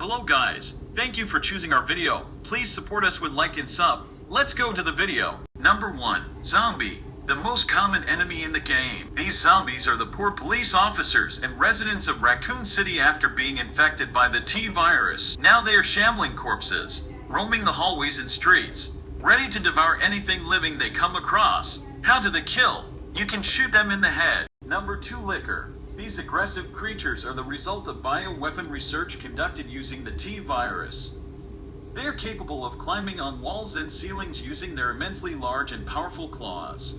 Hello guys, thank you for choosing our video. Please support us with like and sub. Let's go to the video. Number 1. Zombie. The most common enemy in the game. These zombies are the poor police officers and residents of Raccoon City after being infected by the T virus. Now they are shambling corpses, roaming the hallways and streets, ready to devour anything living they come across. How do they kill? You can shoot them in the head. Number 2. Licker. These aggressive creatures are the result of bioweapon research conducted using the T virus. They are capable of climbing on walls and ceilings using their immensely large and powerful claws.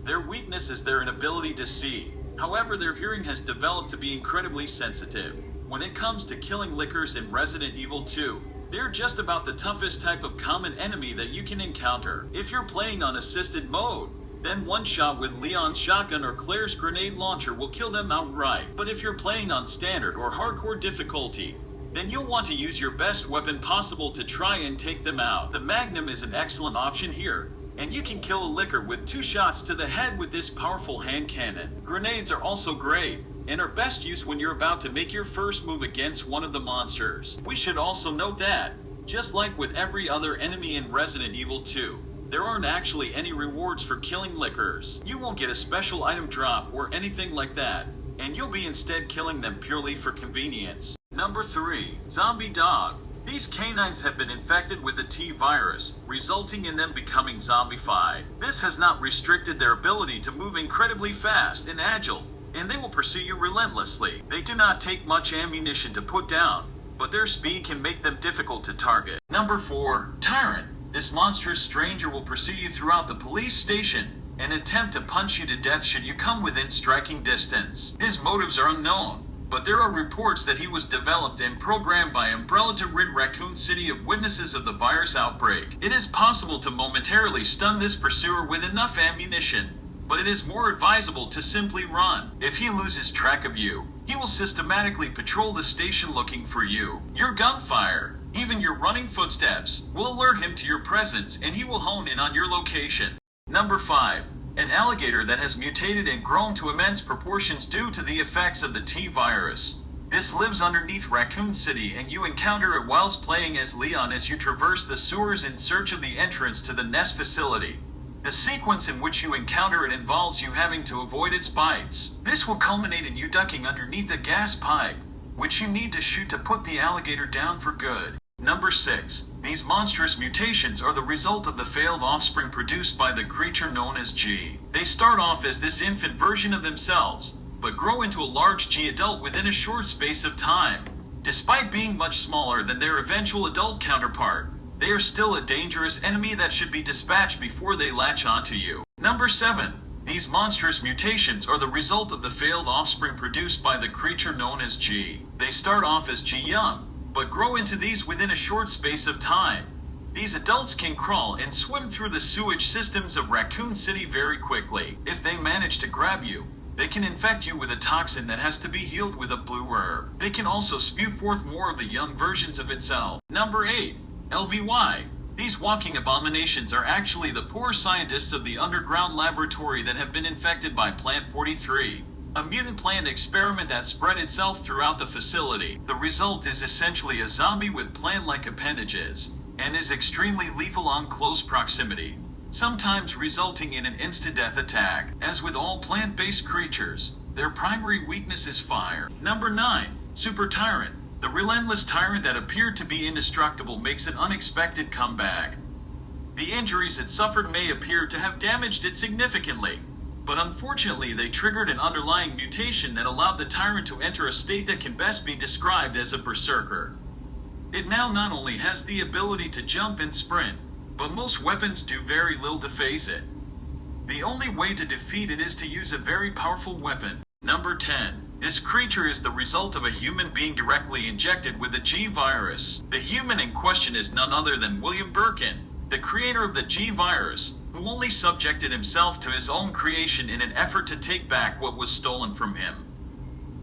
Their weakness is their inability to see. However, their hearing has developed to be incredibly sensitive. When it comes to killing lickers in Resident Evil 2, they're just about the toughest type of common enemy that you can encounter. If you're playing on assisted mode, then one shot with Leon's shotgun or Claire's grenade launcher will kill them outright. But if you're playing on standard or hardcore difficulty, then you'll want to use your best weapon possible to try and take them out. The Magnum is an excellent option here, and you can kill a licker with 2 shots to the head with this powerful hand cannon. Grenades are also great, and are best used when you're about to make your first move against one of the monsters. We should also note that, just like with every other enemy in Resident Evil 2, there aren't actually any rewards for killing lickers. You won't get a special item drop or anything like that, and you'll be instead killing them purely for convenience. Number 3. Zombie Dog. These canines have been infected with the T virus, resulting in them becoming zombified. This has not restricted their ability to move incredibly fast and agile, and they will pursue you relentlessly. They do not take much ammunition to put down, but their speed can make them difficult to target. Number 4. Tyrant. This monstrous stranger will pursue you throughout the police station and attempt to punch you to death should you come within striking distance. His motives are unknown, but there are reports that he was developed and programmed by Umbrella to rid Raccoon City of witnesses of the virus outbreak. It is possible to momentarily stun this pursuer with enough ammunition, but it is more advisable to simply run. If he loses track of you, he will systematically patrol the station looking for you. Your gunfire, even your running footsteps, will alert him to your presence and he will hone in on your location. Number 5. An alligator that has mutated and grown to immense proportions due to the effects of the T virus. This lives underneath Raccoon City and you encounter it whilst playing as Leon as you traverse the sewers in search of the entrance to the Nest facility. The sequence in which you encounter it involves you having to avoid its bites. This will culminate in you ducking underneath a gas pipe, which you need to shoot to put the alligator down for good. Number 6. These monstrous mutations are the result of the failed offspring produced by the creature known as G. They start off as this infant version of themselves, but grow into a large G adult within a short space of time. Despite being much smaller than their eventual adult counterpart, they are still a dangerous enemy that should be dispatched before they latch onto you. Number 7. These monstrous mutations are the result of the failed offspring produced by the creature known as G. They start off as G young, but grow into these within a short space of time. These adults can crawl and swim through the sewage systems of Raccoon City very quickly. If they manage to grab you, they can infect you with a toxin that has to be healed with a blue herb. They can also spew forth more of the young versions of itself. Number 8. LVY. These walking abominations are actually the poor scientists of the underground laboratory that have been infected by Plant 43. A mutant plant experiment that spread itself throughout the facility. The result is essentially a zombie with plant-like appendages, and is extremely lethal on close proximity, sometimes resulting in an instant-death attack. As with all plant-based creatures, their primary weakness is fire. Number 9. Super Tyrant. The relentless tyrant that appeared to be indestructible makes an unexpected comeback. The injuries it suffered may appear to have damaged it significantly, but unfortunately they triggered an underlying mutation that allowed the tyrant to enter a state that can best be described as a berserker. It now not only has the ability to jump and sprint, but most weapons do very little to face it. The only way to defeat it is to use a very powerful weapon. Number 10. This creature is the result of a human being directly injected with the G virus. The human in question is none other than William Birkin, the creator of the G virus, who only subjected himself to his own creation in an effort to take back what was stolen from him.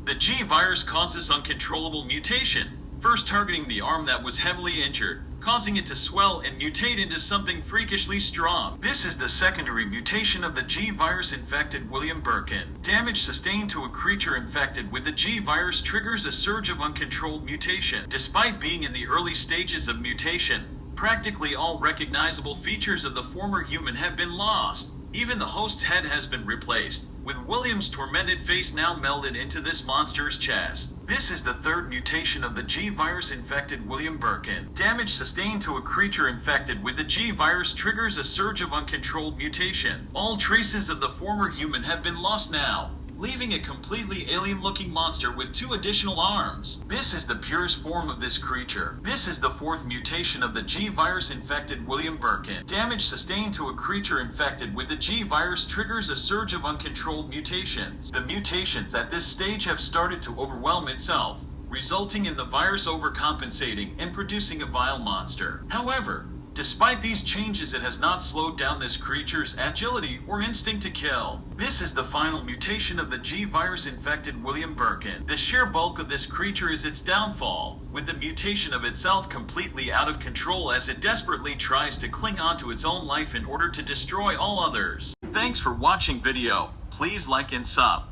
The G virus causes uncontrollable mutation, first targeting the arm that was heavily injured, causing it to swell and mutate into something freakishly strong. This is the secondary mutation of the G-virus infected William Birkin. Damage sustained to a creature infected with the G-virus triggers a surge of uncontrolled mutation. Despite being in the early stages of mutation, practically all recognizable features of the former human have been lost. Even the host's head has been replaced, with William's tormented face now melded into this monster's chest. This is the third mutation of the G-virus infected William Birkin. Damage sustained to a creature infected with the G-virus triggers a surge of uncontrolled mutation. All traces of the former human have been lost now, leaving a completely alien-looking monster with 2 additional arms. This is the purest form of this creature. This is the fourth mutation of the G-virus infected William Birkin. Damage sustained to a creature infected with the G-virus triggers a surge of uncontrolled mutations. The mutations at this stage have started to overwhelm itself, resulting in the virus overcompensating and producing a vile monster. However, despite these changes, it has not slowed down this creature's agility or instinct to kill. This is the final mutation of the G-virus infected William Birkin. The sheer bulk of this creature is its downfall, with the mutation of itself completely out of control as it desperately tries to cling on to its own life in order to destroy all others. Thanks for watching video. Please like and sub.